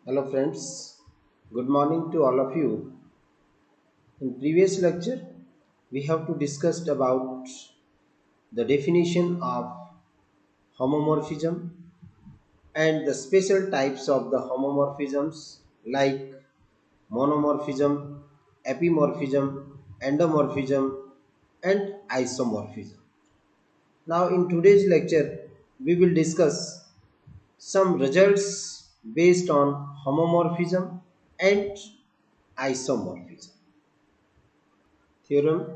Hello friends, good morning to all of you. In previous lecture, we have to discussed about the definition of homomorphism and the special types of the homomorphisms like monomorphism, epimorphism, endomorphism and isomorphism. Now in today's lecture, we will discuss some results based on homomorphism and isomorphism. Theorem: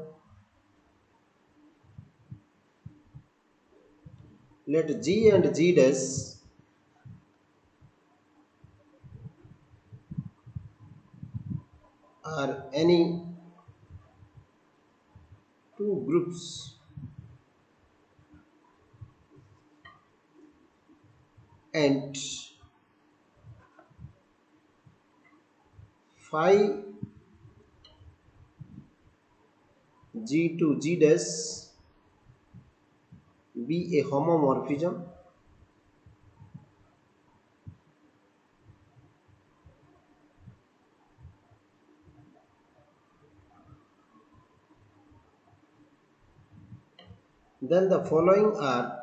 let G and G dash are any two groups and phi G to G dash be a homomorphism, then the following are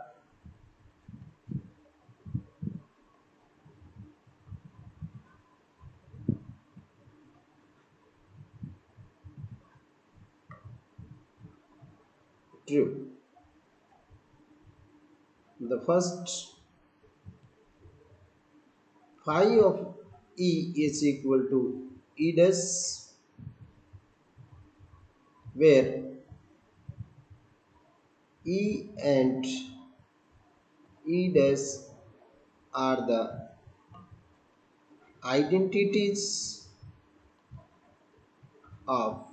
true. The first, phi of E is equal to E dash, where E and E dash are the identities of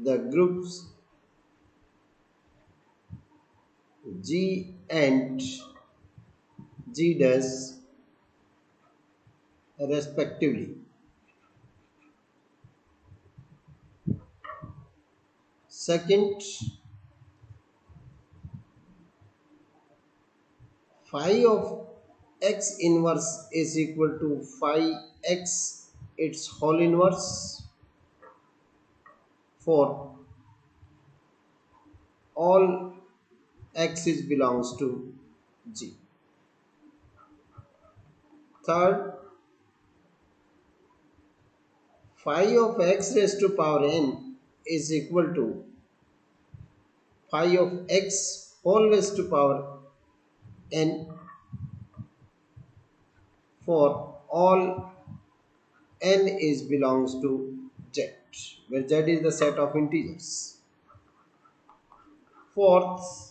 the groups G and G dash respectively. Second, phi of x inverse is equal to phi x its whole inverse for all x's belongs to G. Third, phi of x raised to power n is equal to phi of x whole raised to power n for all n is belongs to z, where z is the set of integers. Fourth,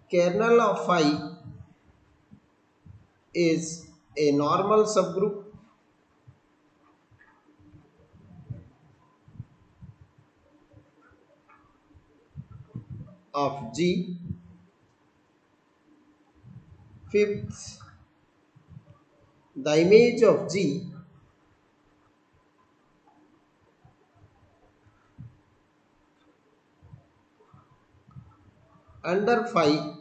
kernel of phi is a normal subgroup of G. Fifth, the image of G under phi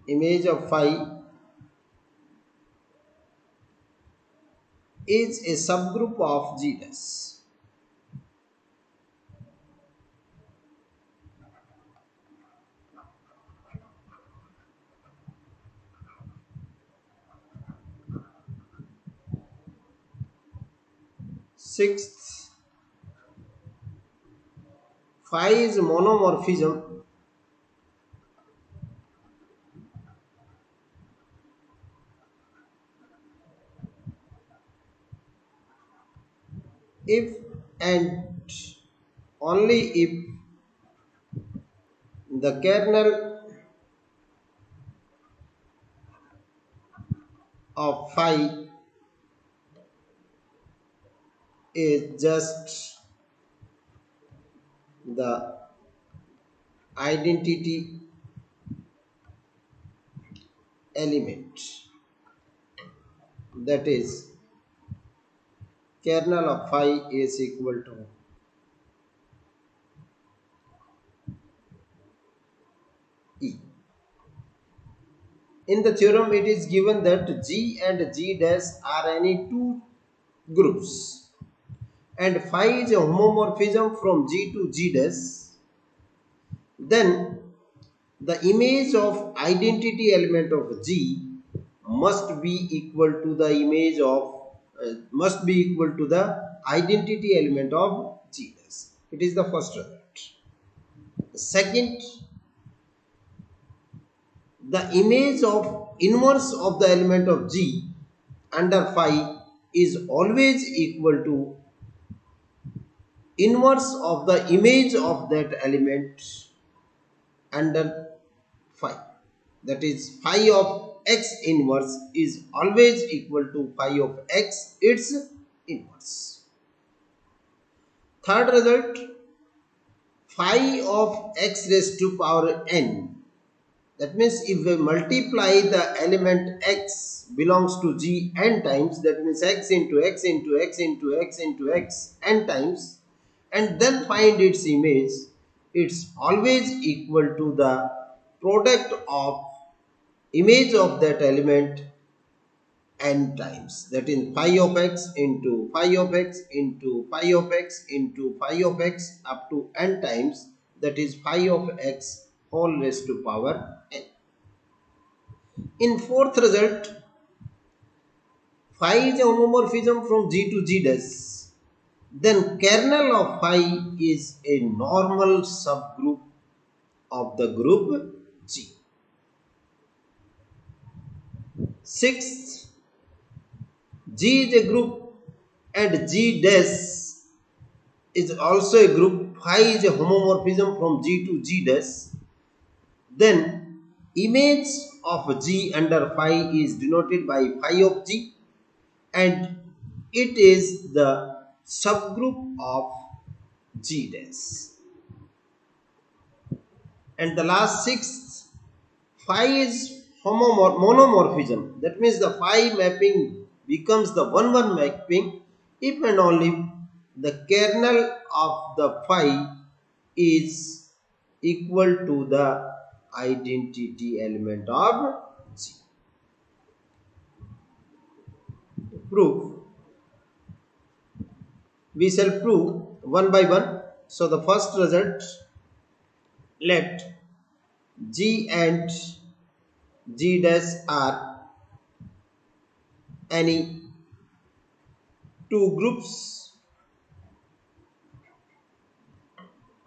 image of phi is a subgroup of G dash. Sixth, phi is monomorphism if and only if the kernel of phi is just the identity element, that is kernel of phi is equal to E. In the theorem, it is given that G and G dash are any two groups, and phi is a homomorphism from G to G dash. Then the image of identity element of G must be equal to the image of must be equal to the identity element of G dash. It is the first result. Second, the image of inverse of the element of G under phi is always equal to inverse of the image of that element under phi. That is, phi of x inverse is always equal to phi of x its inverse. Third result, phi of x raised to power n. That means if we multiply the element x belongs to G n times, that means x into x into x into x into x n times, and then find its image, it's always equal to the product of image of that element n times. That is phi of x into phi of x into phi of x into phi of x up to n times. That is phi of x whole raised to power n. In fourth result, phi is a homomorphism from G to G dash. Then kernel of phi is a normal subgroup of the group G. Sixth, G is a group and G dash is also a group. Phi is a homomorphism from G to G dash. Then image of G under phi is denoted by phi of G, and it is the subgroup of G dash. And the last sixth, phi is monomorphism. That means the phi mapping becomes the 1-1 mapping if and only the kernel of the phi is equal to the identity element of G. Proof. We shall prove one by one. So the first result, let G and G dash are any two groups.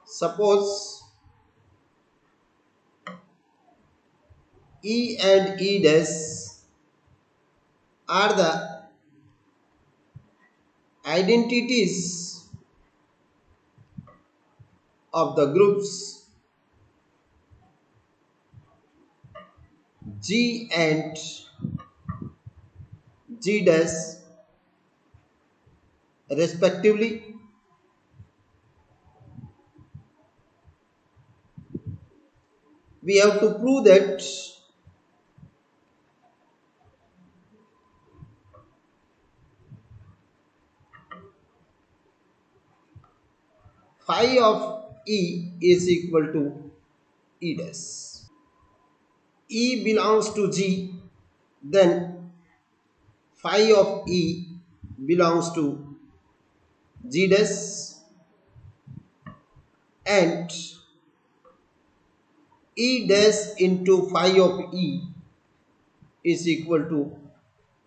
Suppose E and E dash are the identities of the groups G and G dash respectively. We have to prove that phi of E is equal to E dash. E belongs to G, then phi of E belongs to G dash, and E dash into phi of E is equal to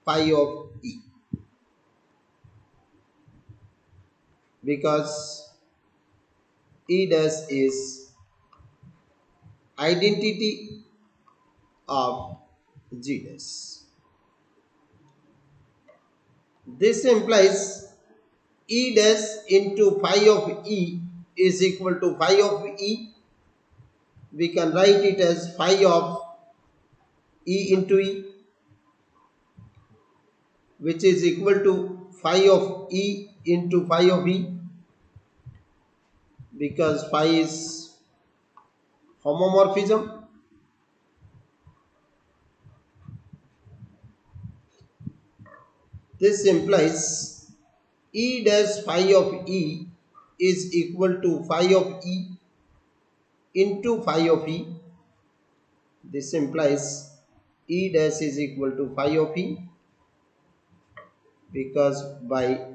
phi of E, because E dash is identity of G dash. This implies E dash into phi of E is equal to phi of E. We can write it as phi of E into E, which is equal to phi of E into phi of E, because phi is homomorphism. This implies E dash phi of E is equal to phi of E into phi of E. This implies E dash is equal to phi of E, because by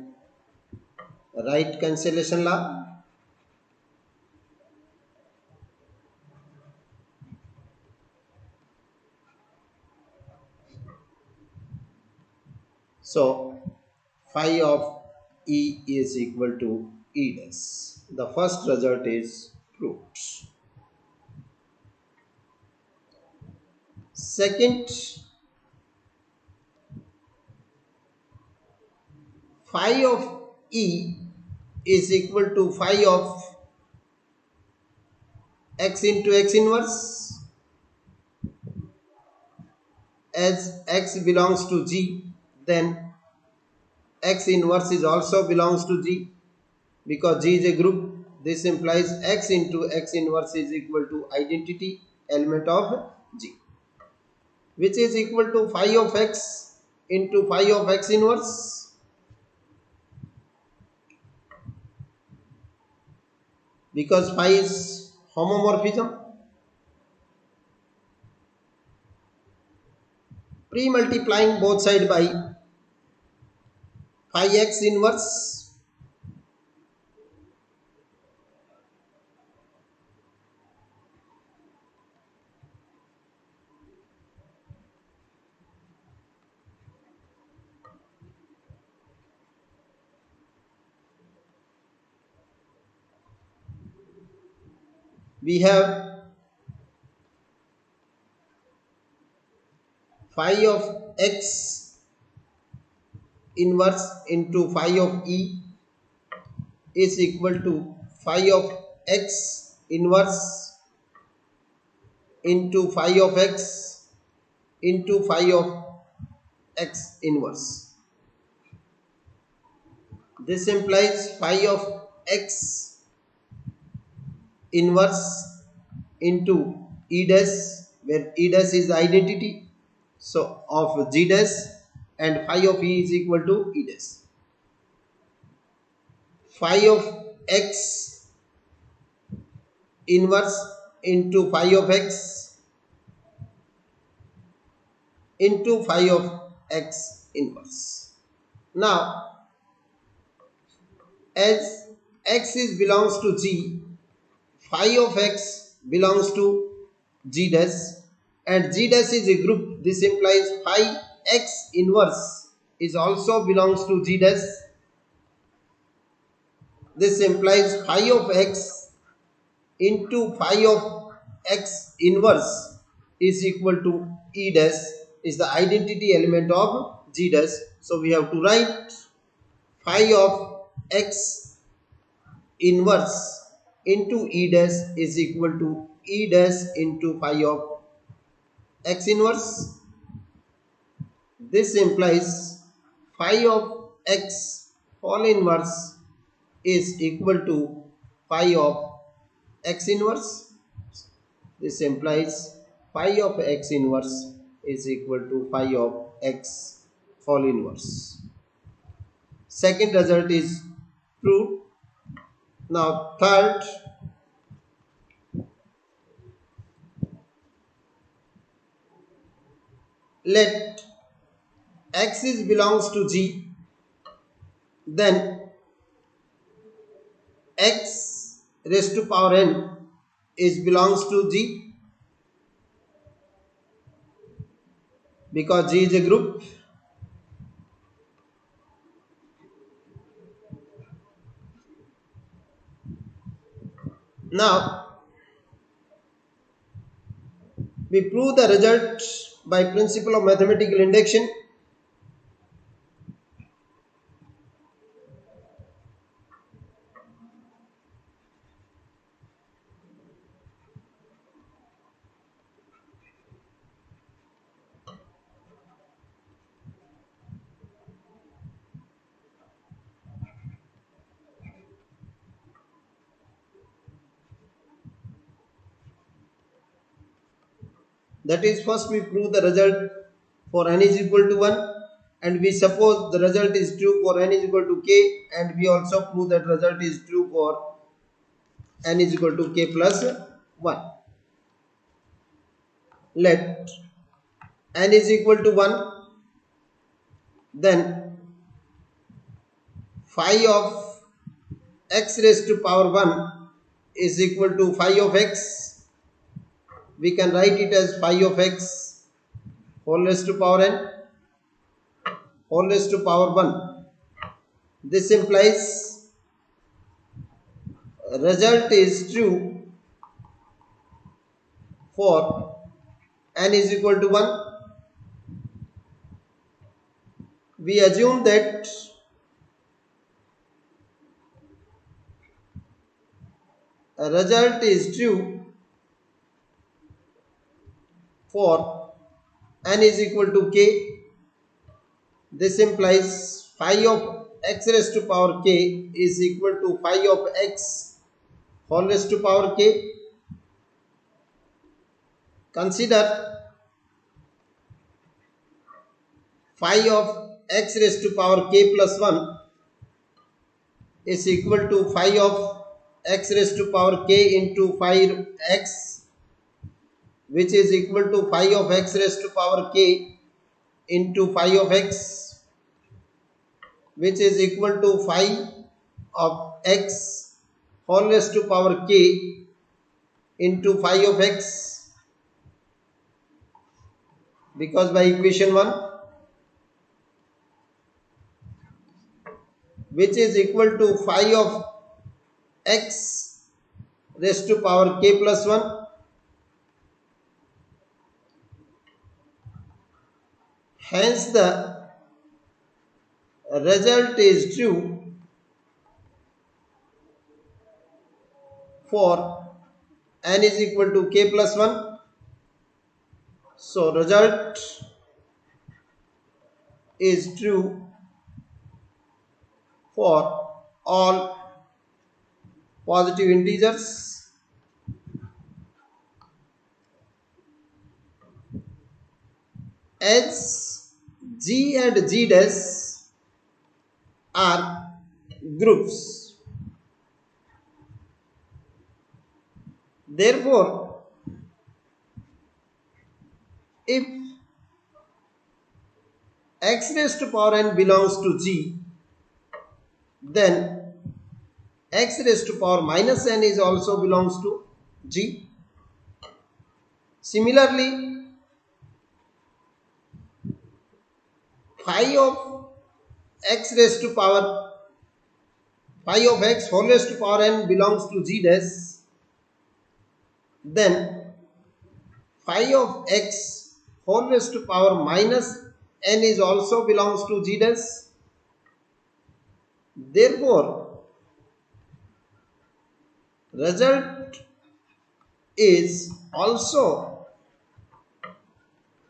right cancellation law, so phi of E is equal to E dash. The first result is proved. Second, phi of E is equal to phi of x into x inverse. As x belongs to G, then x inverse is also belongs to G, because G is a group. This implies x into x inverse is equal to identity element of G, which is equal to phi of x into phi of x inverse, because phi is homomorphism. Pre-multiplying both sides by phi x inverse, we have phi of x inverse into phi of E is equal to phi of x inverse into phi of x into phi of x inverse. This implies phi of x inverse into E dash, where E dash is the identity so of G dash, and phi of E is equal to E dash. Phi of x inverse into phi of x into phi of x inverse. Now, as x is belongs to G, phi of x belongs to G dash, and G dash is a group. This implies phi x inverse is also belongs to G dash. This implies phi of x into phi of x inverse is equal to E dash, is the identity element of G dash. So we have to write phi of x inverse into E dash is equal to E dash into phi of x inverse. This implies phi of x whole inverse is equal to phi of x inverse. This implies phi of x inverse is equal to phi of x whole inverse. Second result is proved. Now third, let x is belongs to G, then x raised to power n is belongs to G, because G is a group. Now we prove the result by principle of mathematical induction. That is, first we prove the result for n is equal to 1, and we suppose the result is true for n is equal to k, and we also prove that result is true for n is equal to k plus 1. Let n is equal to 1, then phi of x raised to power 1 is equal to phi of x. We can write it as phi of x whole raised to power n whole raised to power 1. This implies result is true for n is equal to 1. We assume that a result is true for n is equal to k. This implies phi of x raised to power k is equal to phi of x whole raised to power k. Consider phi of x raised to power k plus 1 is equal to phi of x raised to power k into phi x, which is equal to phi of x raised to power k into phi of x, which is equal to phi of x whole raised to power k into phi of x, because by equation 1, which is equal to phi of x raised to power k plus 1. Hence the result is true for n is equal to k plus 1. So result is true for all positive integers as g and g dash are groups. Therefore, if x raised to power n belongs to g, then x raised to power minus n is also belongs to g. Similarly, phi of x raised to power phi of x whole raised to power n belongs to g dash, then phi of x whole raised to power minus n is also belongs to g dash. Therefore, result is also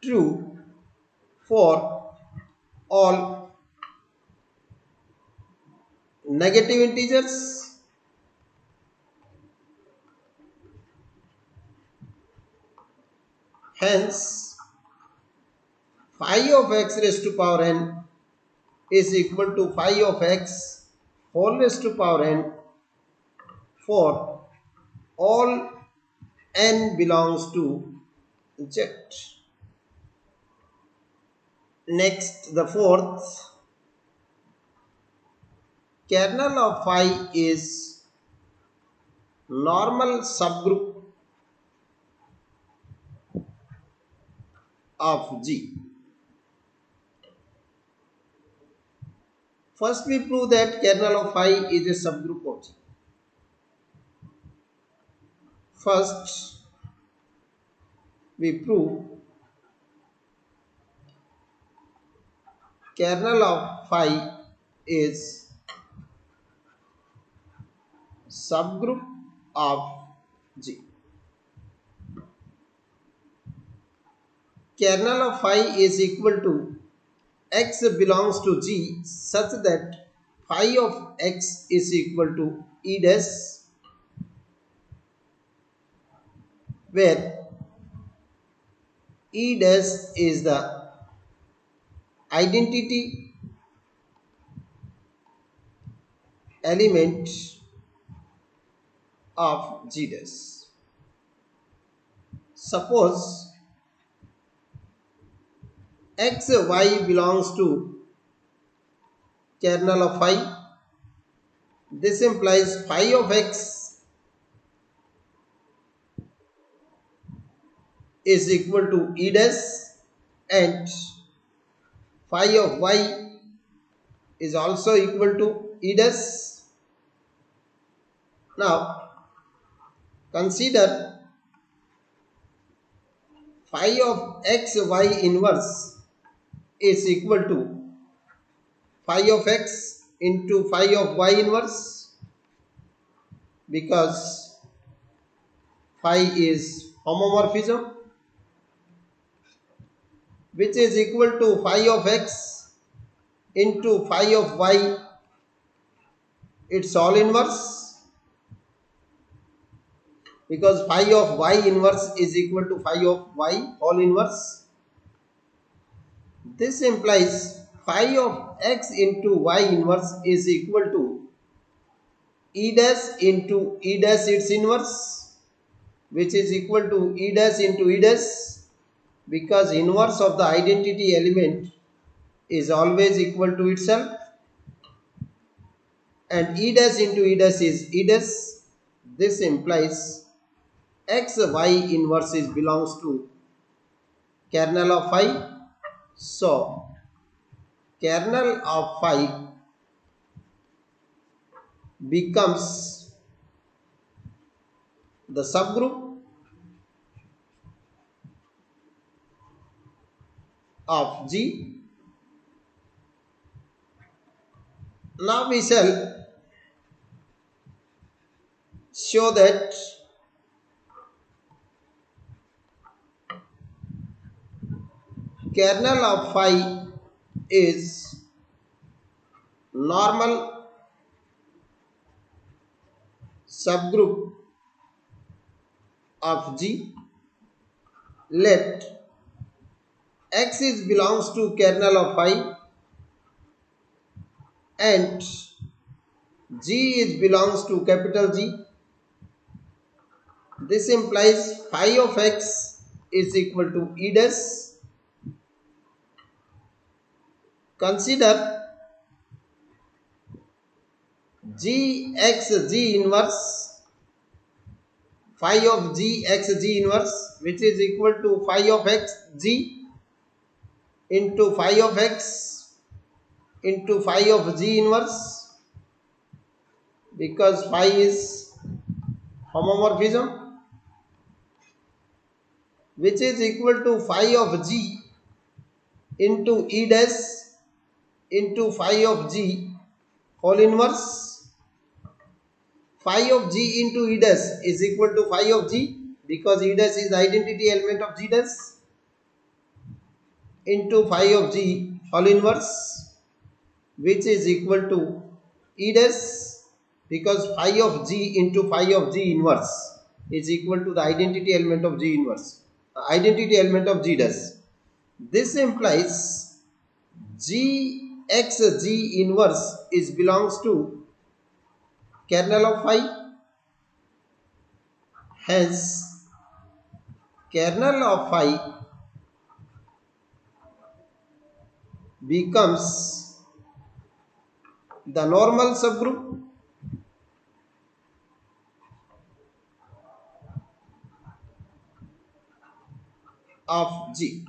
true for all negative integers. Hence, phi of x raised to power n is equal to phi of x whole raised to power n for all n belongs to z. Next, the fourth, kernel of phi is normal subgroup of G. First, we prove that kernel of phi is a subgroup of G. First, we prove kernel of phi is subgroup of G. Kernel of phi is equal to x belongs to G such that phi of x is equal to E dash, where E dash is the identity element of G dash. Suppose x y belongs to kernel of phi. This implies phi of x is equal to e dash and phi of y is also equal to e dash. Now consider phi of x y inverse is equal to phi of x into phi of y inverse, because phi is homomorphism, which is equal to phi of x into phi of y, its all inverse, because phi of y inverse is equal to phi of y all inverse. This implies phi of x into y inverse is equal to e dash into e dash its inverse, which is equal to e dash into e dash, because inverse of the identity element is always equal to itself, and e dash into e dash is e dash. This implies x y inverse is belongs to kernel of phi. So kernel of phi becomes the subgroup of G. Now we shall show that kernel of phi is normal subgroup of G. Let x is belongs to kernel of phi and G is belongs to capital G. This implies phi of x is equal to e dash. Consider G x G inverse, phi of G x G inverse, which is equal to phi of x G into phi of x into phi of G inverse, because phi is homomorphism, which is equal to phi of G into e dash into phi of G whole inverse. Phi of G into e dash is equal to phi of G, because e dash is the identity element of G dash, into phi of G whole inverse, which is equal to e dash, because phi of G into phi of G inverse is equal to the identity element of G inverse, identity element of G dash. This implies G x G inverse is belongs to kernel of phi. Hence kernel of phi becomes the normal subgroup of G.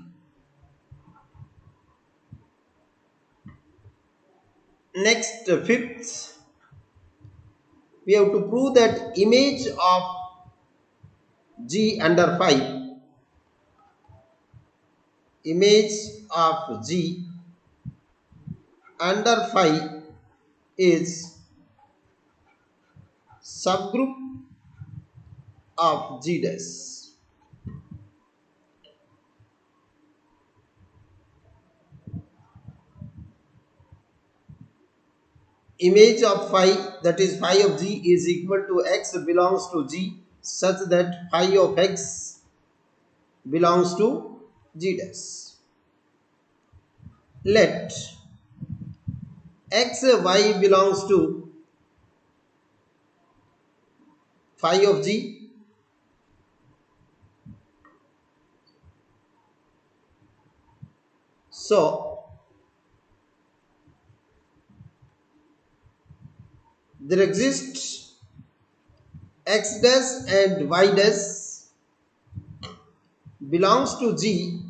Next, fifth, we have to prove that image of G under phi, image of G under phi is subgroup of G dash. Image of phi, that is phi of G, is equal to x belongs to G, such that phi of x belongs to G dash. let x y belongs to phi of g. So there exists x dash and y dash belongs to g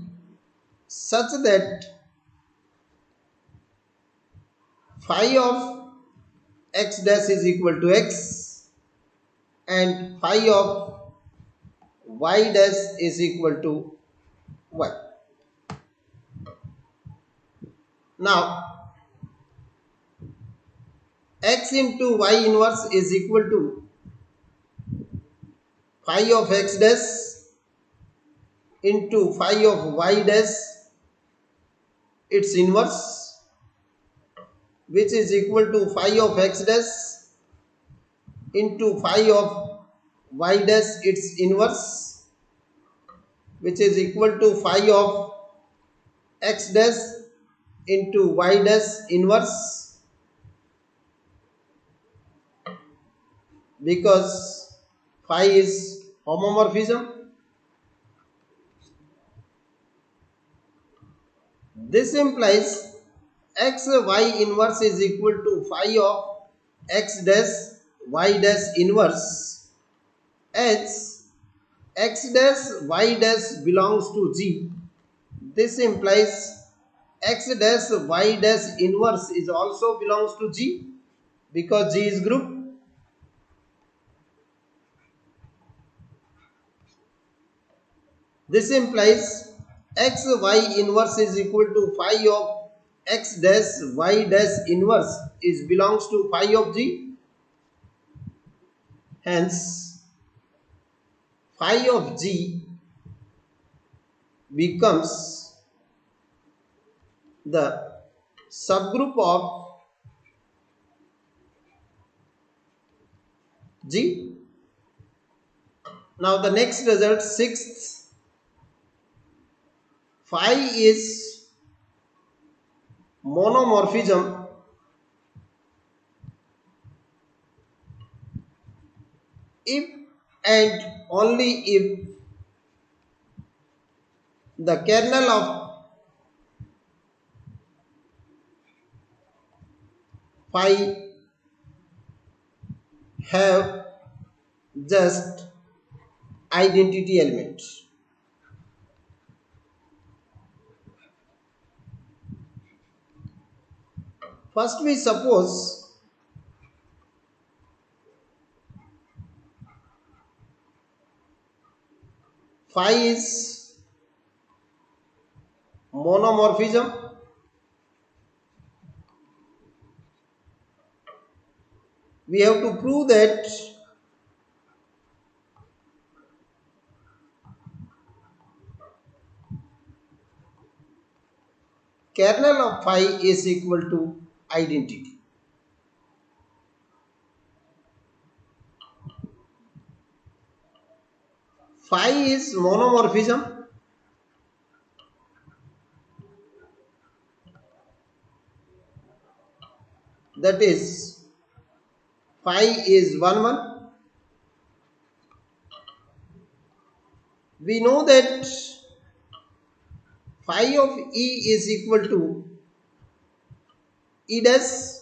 such that phi of x dash is equal to x and phi of y dash is equal to y. Now x into y inverse is equal to phi of x dash into phi of y dash its inverse, which is equal to phi of x dash into phi of y dash its inverse, which is equal to phi of x dash into y dash inverse, because phi is homomorphism. This implies x y inverse is equal to phi of x dash y dash inverse, as x dash y dash belongs to g. This implies x dash y dash inverse is also belongs to g, because g is group. This implies x y inverse is equal to phi of x dash y dash inverse is belongs to phi of g. Hence phi of g becomes the subgroup of g. Now the next result, sixth, phi is monomorphism if and only if the kernel of phi have just identity elements. First we suppose phi is monomorphism we have to prove that kernel of phi is equal to identity. Phi is monomorphism that is phi is 1 1. We know that phi of E is equal to E dash.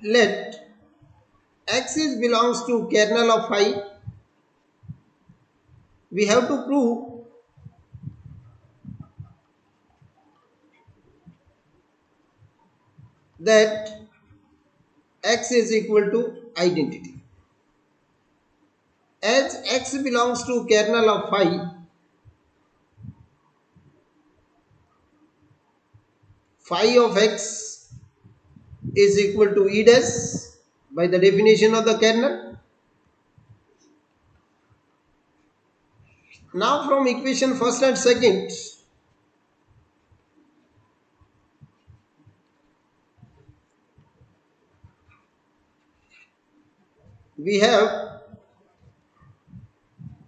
Let x is belongs to kernel of phi. We have to prove that x is equal to identity. As x belongs to kernel of phi, phi of x is equal to e dash by the definition of the kernel. Now from equation first and second, we have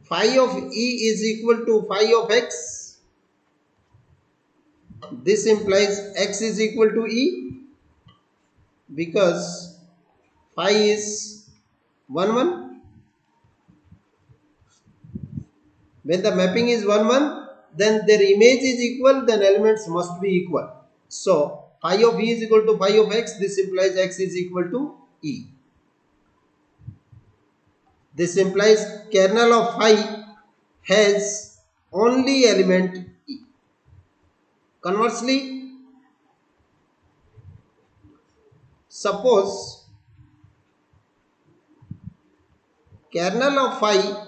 phi of e is equal to phi of x. This implies x is equal to e because phi is 1 1. When the mapping is 1 1, then their image is equal, then elements must be equal. So phi of e is equal to phi of x. This implies x is equal to e. This implies kernel of phi has only element e. Conversely, suppose kernel of phi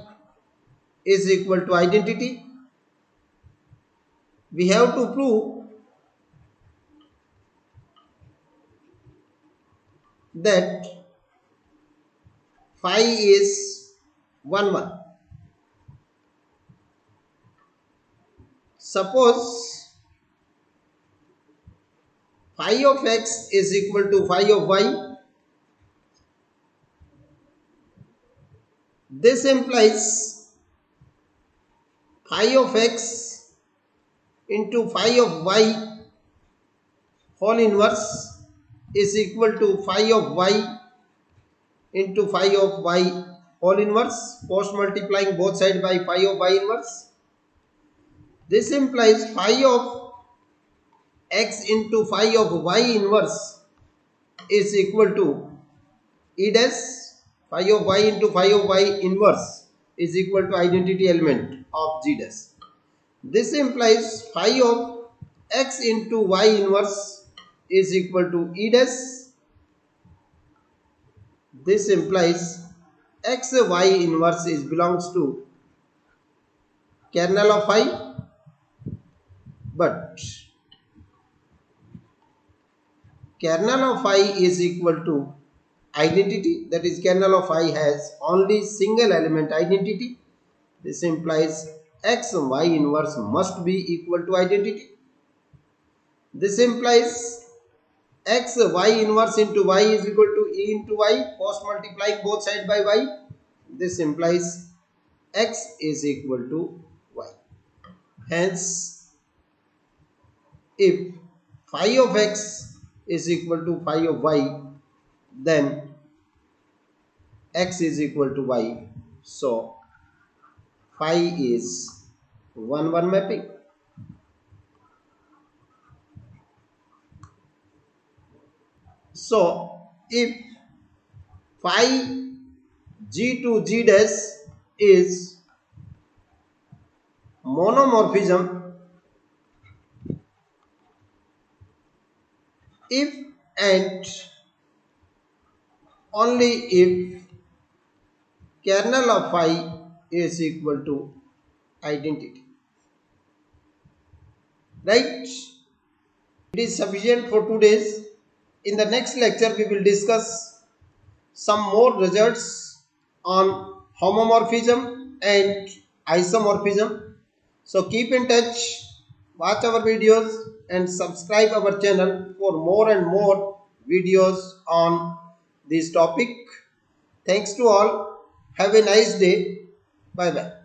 is equal to identity, we have to prove that phi is 1 1. Suppose phi of x is equal to phi of y. This implies phi of x into phi of y whole inverse is equal to phi of y into phi of y whole inverse, post multiplying both sides by phi of y inverse. This implies phi of x into phi of y inverse is equal to e dash. Phi of y into phi of y inverse is equal to identity element of g dash. This implies phi of x into y inverse is equal to e dash. This implies x y inverse is belongs to kernel of phi, but kernel of phi is equal to identity, that is kernel of phi has only single element identity. This implies x y inverse must be equal to identity. This implies x y inverse into y is equal to e into y, post multiplying both sides by y. This implies x is equal to y. Hence, if phi of x is equal to phi of y, then x is equal to y. So phi is 1 1 mapping. So if phi g to g dash is monomorphism, if and only if kernel of phi is equal to identity. Right? It is sufficient for 2 days. In the next lecture, we will discuss some more results on homomorphism and isomorphism. So keep in touch, watch our videos and subscribe our channel for more and more videos on this topic. Thanks to all. Have a nice day. Bye bye.